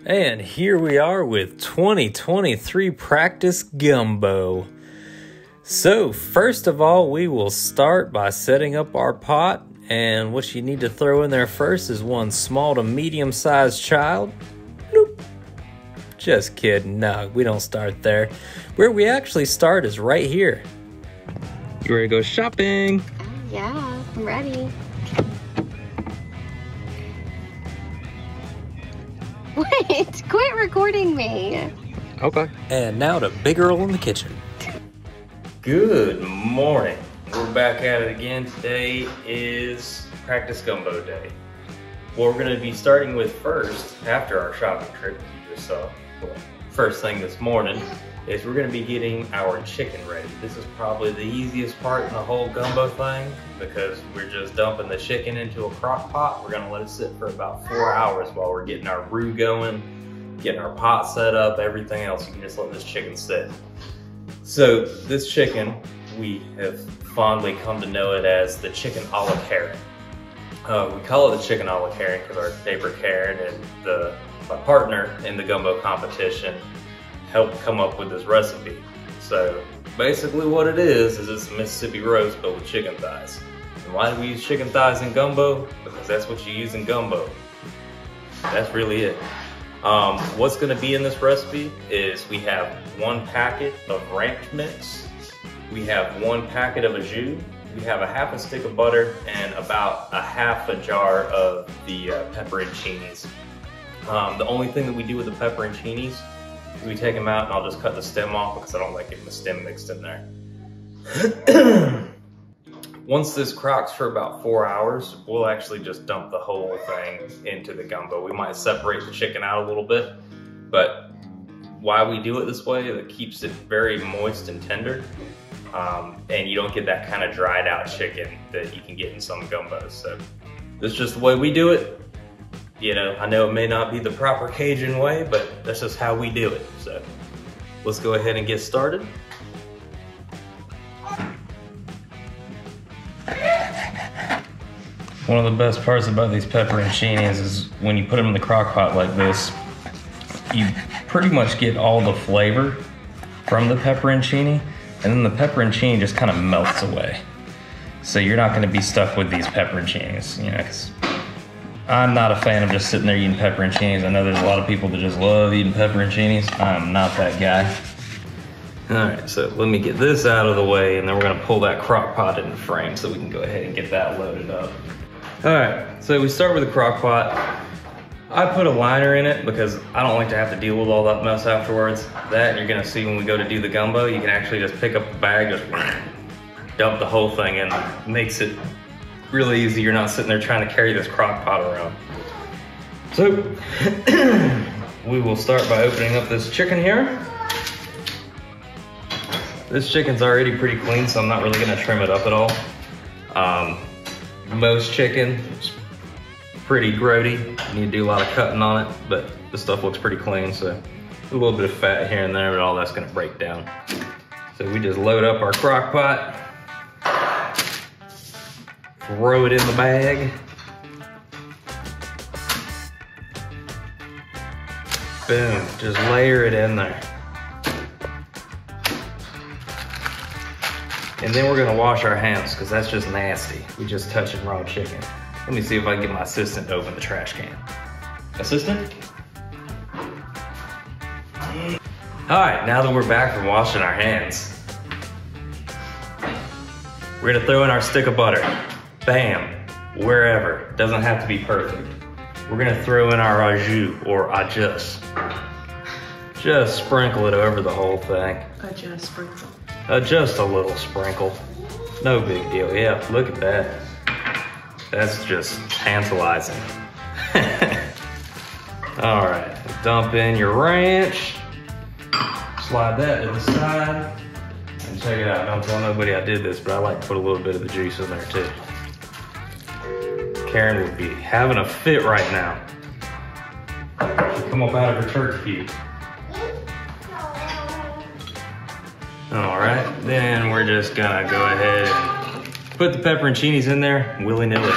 And here we are with 2023 practice gumbo. So first of all, we will start by setting up our pot, and what you need to throw in there first is one small to medium sized child. Nope. Just kidding, no, we don't start there. Where we actually start is right here. You ready to go shopping? Yeah, I'm ready. Wait, quit recording me. Okay. And now to Big Earl in the kitchen. Good morning. We're back at it again. Today is practice gumbo day. What we're going to be starting with first, after our shopping trip you just saw, first thing this morning, is we're going to be getting our chicken ready. This is probably the easiest part in the whole gumbo thing because we're just dumping the chicken into a crock pot. We're going to let it sit for about 4 hours while we're getting our roux going, getting our pot set up, everything else. You can just let this chicken sit. So this chicken, we have fondly come to know it as the chicken a la Karen. We call it the chicken a la Karen because our neighbor Karen and my partner in the gumbo competition helped come up with this recipe. So basically what it is it's a Mississippi roast but with chicken thighs. And why do we use chicken thighs in gumbo? Because that's what you use in gumbo. That's really it. What's gonna be in this recipe is we have 1 packet of ranch mix, we have 1 packet of au jus, we have a half a stick of butter, and about a half a jar of the pepperoncinis. The only thing that we do with the pepperoncinis is we take them out and I'll just cut the stem off because I don't like getting the stem mixed in there. Once this crocks for about 4 hours, we'll actually just dump the whole thing into the gumbo. We might separate the chicken out a little bit, but why we do it this way, it keeps it very moist and tender. And you don't get that kind of dried out chicken that you can get in some gumbos. So this is just the way we do it. You know, I know it may not be the proper Cajun way, but that's just how we do it. So let's go ahead and get started. One of the best parts about these pepperoncinis is when you put them in the crock pot like this, you pretty much get all the flavor from the pepperoncini, and then the pepperoncini just kind of melts away. So you're not gonna be stuck with these pepperoncinis, you know, 'cause I'm not a fan of just sitting there eating pepperoncinis. I know there's a lot of people that just love eating pepperoncinis. I'm not that guy. All right, so let me get this out of the way and then we're gonna pull that crock pot into frame so we can go ahead and get that loaded up. All right, so we start with the crock pot. I put a liner in it because I don't like to have to deal with all that mess afterwards. That you're gonna see when we go to do the gumbo, you can actually just pick up the bag, just dump the whole thing in. Makes it really easy. You're not sitting there trying to carry this crock pot around. So we will start by opening up this chicken here. This chicken's already pretty clean, so I'm not really gonna trim it up at all. Most chicken is pretty grody. You need to do a lot of cutting on it, but this stuff looks pretty clean, so a little bit of fat here and there, but all that's gonna break down. So we just load up our crock pot, throw it in the bag. Boom, just layer it in there. And then we're gonna wash our hands because that's just nasty. We just touching raw chicken. Let me see if I can get my assistant to open the trash can. Assistant? All right, now that we're back from washing our hands, we're gonna throw in our stick of butter. Bam, wherever, doesn't have to be perfect. We're gonna throw in our au jus or au jus. Just sprinkle it over the whole thing. Just sprinkle. Just a little sprinkle. No big deal. Yeah, look at that. That's just tantalizing. All right, dump in your ranch. Slide that to the side. And check it out. Don't tell nobody I did this, but I like to put a little bit of the juice in there too. Karen would be having a fit right now. She'll come up out of her church pew. All right, then we're just gonna go ahead and put the pepperoncinis in there willy-nilly.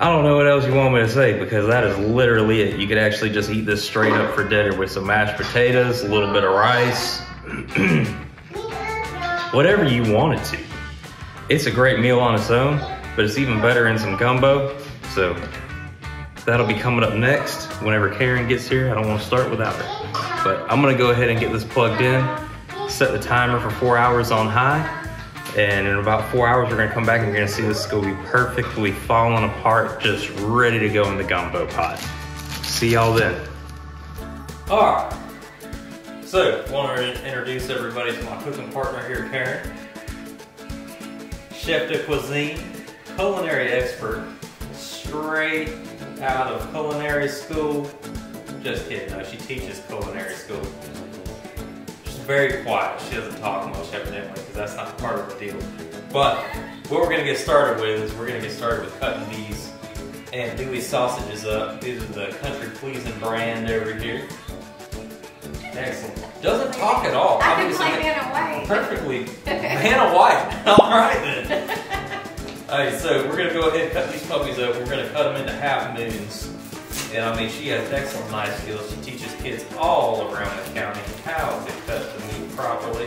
I don't know what else you want me to say because that is literally it. You could actually just eat this straight up for dinner with some mashed potatoes, a little bit of rice, whatever you want it to. It's a great meal on its own, but it's even better in some gumbo. So that'll be coming up next whenever Karen gets here. I don't want to start without her. But I'm gonna go ahead and get this plugged in, set the timer for 4 hours on high, and in about 4 hours, we're gonna come back and you're gonna see this is gonna be perfectly falling apart, just ready to go in the gumbo pot. See y'all then. All right, so I want to introduce everybody to my cooking partner here, Karen. Chef de cuisine, culinary expert, straight out of culinary school. Just kidding, no, she teaches culinary school. Very quiet. She doesn't talk much evidently because that's not part of the deal. But what we're going to get started with is we're going to get started with cutting these andouille sausages up. These are the country pleasing brand over here. Excellent. Doesn't talk at all. I can play Vanna White. Perfectly. Vanna White. All right then. All right, so we're going to go ahead and cut these puppies up. We're going to cut them into half moons. And I mean, she has excellent knife skills. She teaches kids all around the county how to cut the meat properly.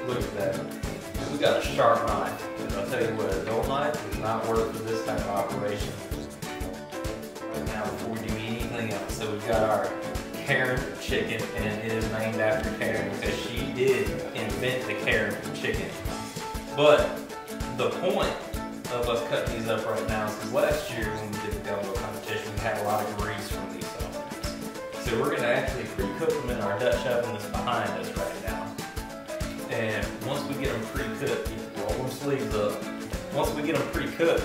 Look at that. We got a sharp knife. And I'll tell you what, a dull knife does not work for this type of operation. Right now, before we do anything else. So we've got our Karen chicken, and it is named after Karen because she did invent the Karen chicken. But the point of us cutting these up right now is because last year when we did the gumbo competition, we had a lot of grease from these sausages. So we're going to actually pre-cook them in our Dutch oven that's behind us right now. And once we get them pre-cooked, roll them sleeves up. Once we get them pre-cooked,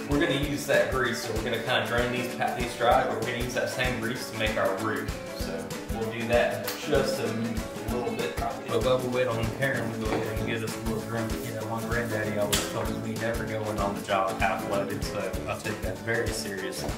we're going to use that grease. So we're going to kind of drain these dry, but we're going to use that same grease to make our roux. So we'll do that in just a little bit. But while we wait on Karen, we'll go ahead and get us a little drink. You know, my granddaddy always told me never go in on the job half-loaded, so I take that very seriously.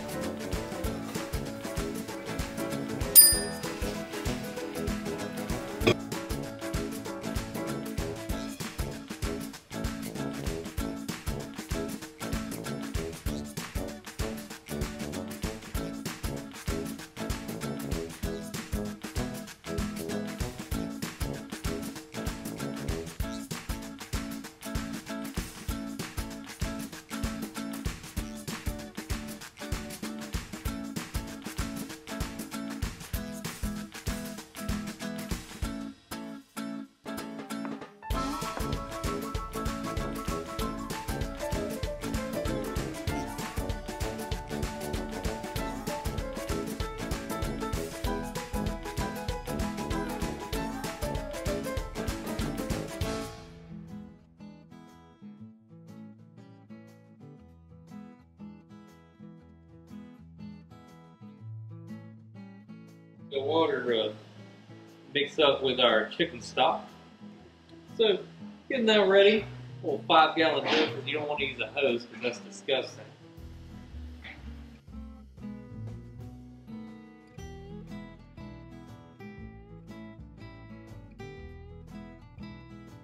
The water mixed up with our chicken stock. So getting that ready, a little 5-gallon jug because you don't want to use a hose because that's disgusting.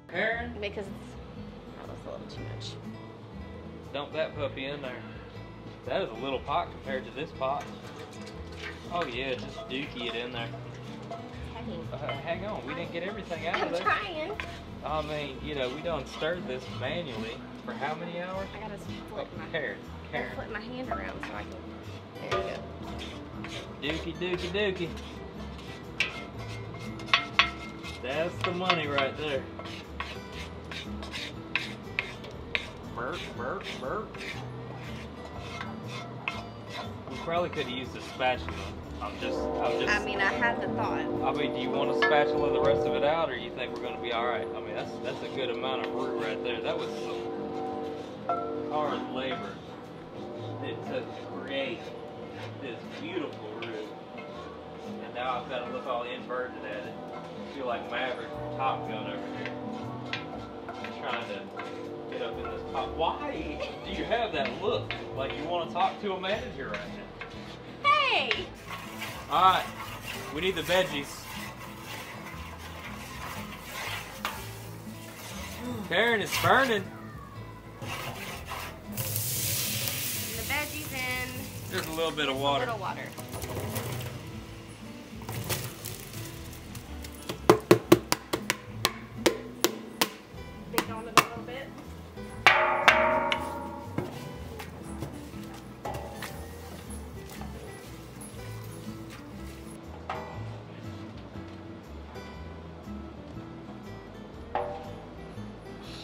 Karen? Because that was a little too much. Dump that puppy in there. That is a little pot compared to this pot. Oh yeah, just dookie it in there. Hang on, we didn't get everything out of there. I'm trying. I mean, you know, we done stirred this manually for how many hours? I gotta flip Karen. flip my hand around so I can. There you go. Dookie. That's the money right there. Burp. We probably could have used a spatula. I'm just. I mean, I had the thought. I mean, do you want to spatula the rest of it out, or you think we're going to be all right? I mean, that's a good amount of roux right there. That was some hard labor it took to create this beautiful roux. And now I've got to look all inverted at it. I feel like Maverick from Top Gun over here, trying to get up in this pot. Why do you have that look like you want to talk to a manager right now? Hey! Alright, we need the veggies. Karen, it's burning. And the veggies in. There's a little bit of water. A little water. Big on it a little bit.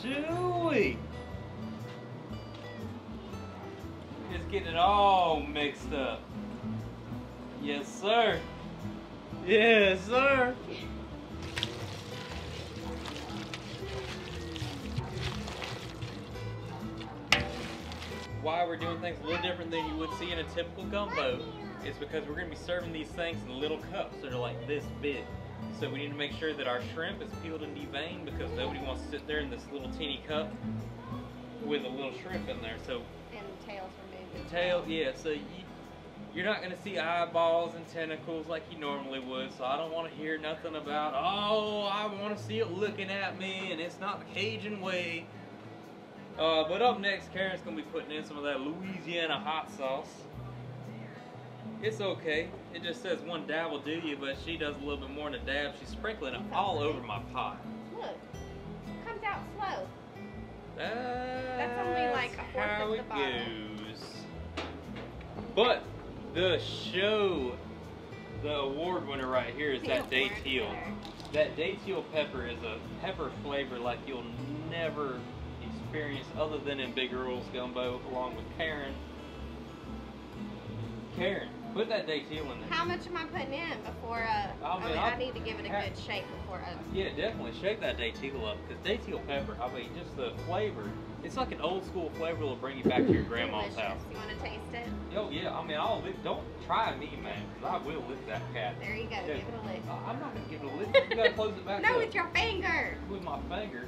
Chewy. Just getting it all mixed up. Yes, sir. Yes, sir. Why we're doing things a little different than you would see in a typical gumbo is because we're going to be serving these things in little cups that are like this big. So we need to make sure that our shrimp is peeled and deveined because nobody wants to sit there in this little teeny cup with a little shrimp in there. So And the tails removed. tail, yeah. So you're not going to see eyeballs and tentacles like you normally would. So I don't want to hear nothing about, oh, I want to see it looking at me, and it's not the Cajun way. But up next, Karen's going to be putting in some of that Louisiana hot sauce. It's okay. It just says one dab will do you, but she does a little bit more than a dab. She's sprinkling it all over my pot. Look, it comes out slow. That's only like a fourth how of the it bottle. goes. But the show, the award winner right here is that dateal. That dateal pepper is a pepper flavor like you'll never experience other than in Big Earl's gumbo along with Karen. Karen, put that dateal in there. How much am I putting in before, I need to give it a good shake before Yeah, definitely shake that dateal up, because dateal pepper, I mean, just the flavor, it's like an old school flavor that'll bring you back to your grandma's delicious. house. You want to taste it? Oh yeah, I mean, don't try me, man, because I will lick that cat. There you go, Yeah. give it a lick. I'm not going to give it a lick. You got to close it back No, up. with your finger. With my finger.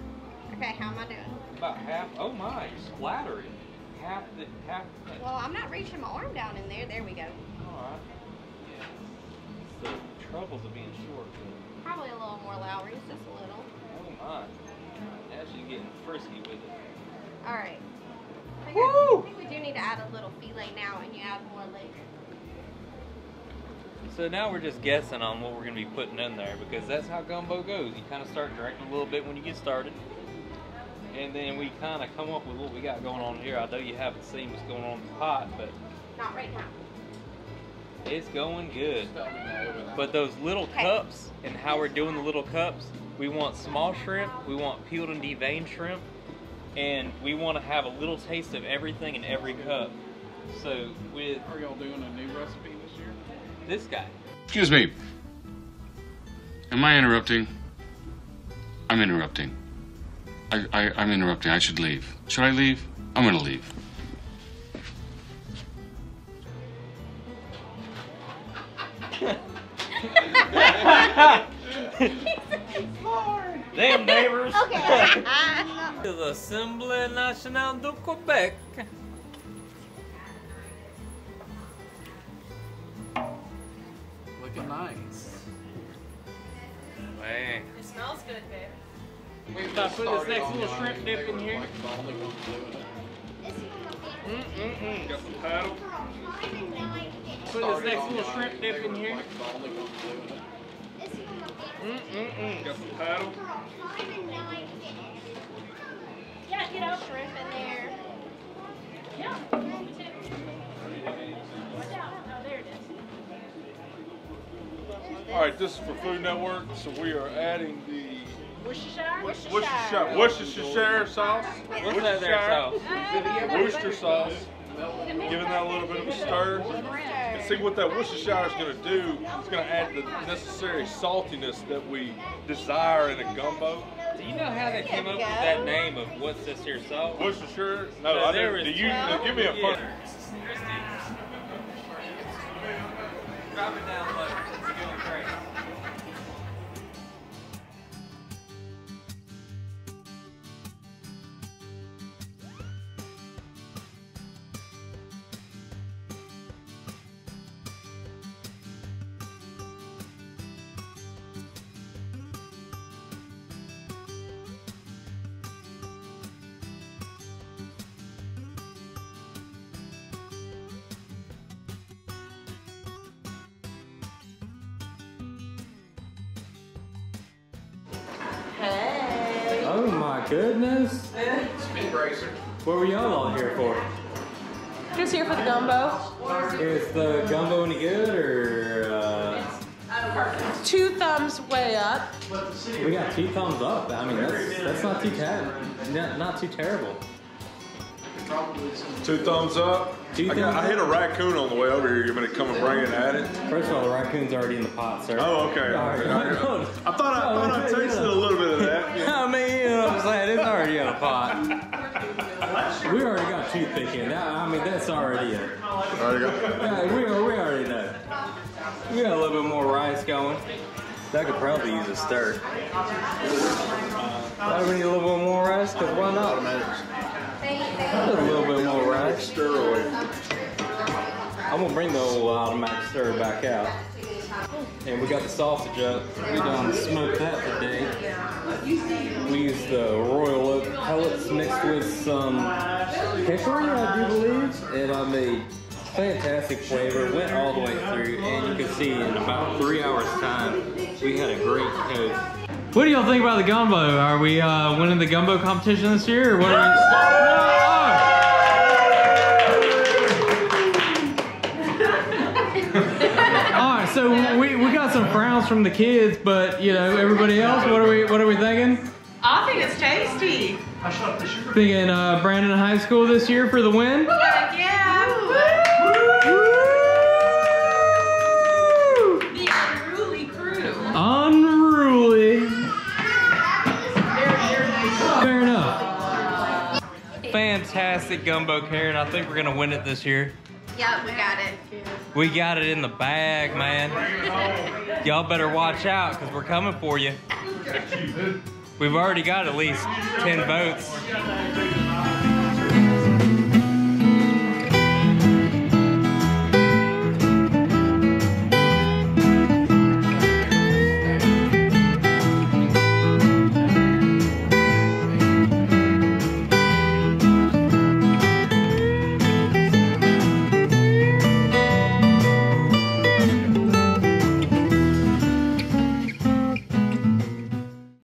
Okay, how am I doing? About half. Oh my, you splattered it. Half the thing. Well, I'm not reaching my arm down in there. There we go. Alright. Yeah. The troubles of being short. Probably a little more Lowry's, just a little. Oh my. Now she's getting frisky with it. Alright. Woo! I think we do need to add a little filet now and you add more later. So now we're just guessing on what we're going to be putting in there, because that's how gumbo goes. You kind of start directing a little bit when you get started. And then we kind of come up with what we got going on here. I know you haven't seen what's going on in the pot, but Not right now. it's going good. But those little cups, and how we're doing the little cups, we want small shrimp, we want peeled and deveined shrimp, and we want to have a little taste of everything in every cup. So with... Are y'all doing a new recipe this year? This guy. Excuse me. Am I interrupting? I'm interrupting. I'm interrupting. I should leave. Should I leave? I'm gonna leave. Damn neighbors. Okay. To the Assemblée Nationale du Québec. Looking nice. Man. It smells good, babe. If I put this next little shrimp dip in here. Got some paddle. Put this next little shrimp dip in here. Got some paddle. Yeah, get out shrimp in there. Yeah. All right, this is for Food Network, so we are adding the Worcestershire. Worcestershire sauce. What's that there sauce? Worcester sauce. Giving that a little bit of a stir. And see what that Worcestershire is going to do. It's going to add the necessary saltiness that we desire in a gumbo. Do you know how they came up with that name of what's this here sauce? Worcestershire? No, So I there didn't. is Do you give me a Yeah. fun? Drop it down low. It's going crazy. goodness. Speed racer. What were y'all all here for? Just here for the gumbo. Is the gumbo any good or? 2 thumbs way up. We got 2 thumbs up. I mean, that's not too not too terrible. 2 thumbs up. I hit a raccoon on the way over here. You want me to come and bring it at it? First of all, the raccoon's already in the pot, sir. Oh, okay. I thought I tasted a little bit of that. I mean, you know what I'm saying? It's already in a pot. We already got toothpick in. I mean, that's already in. Yeah, we already know. We got a little bit more rice going. That could probably use a stir. Why do we need a little bit more rice? Because why not? A little bit more rice. Stir away. I'm gonna bring the old automatic stir back out. And we got the sausage up. We done smoked that today. We used the royal oak pellets mixed with some hickory, I do believe. And I made fantastic flavor, went all the way through, and you can see in about 3 hours time, we had a great coat. What do y'all think about the gumbo? Are we winning the gumbo competition this year, or what are we? Alright, so we got some frowns from the kids, but you know, everybody else, what are we thinking? I think it's tasty. Thinking Brandon High School this year for the win? Yeah. The unruly crew. Unruly. Fair enough. Fantastic gumbo, Karen. I think we're gonna win it this year. Yeah, we got it. We got it in the bag, man. Y'all better watch out, because we're coming for you. We've already got at least 10 votes.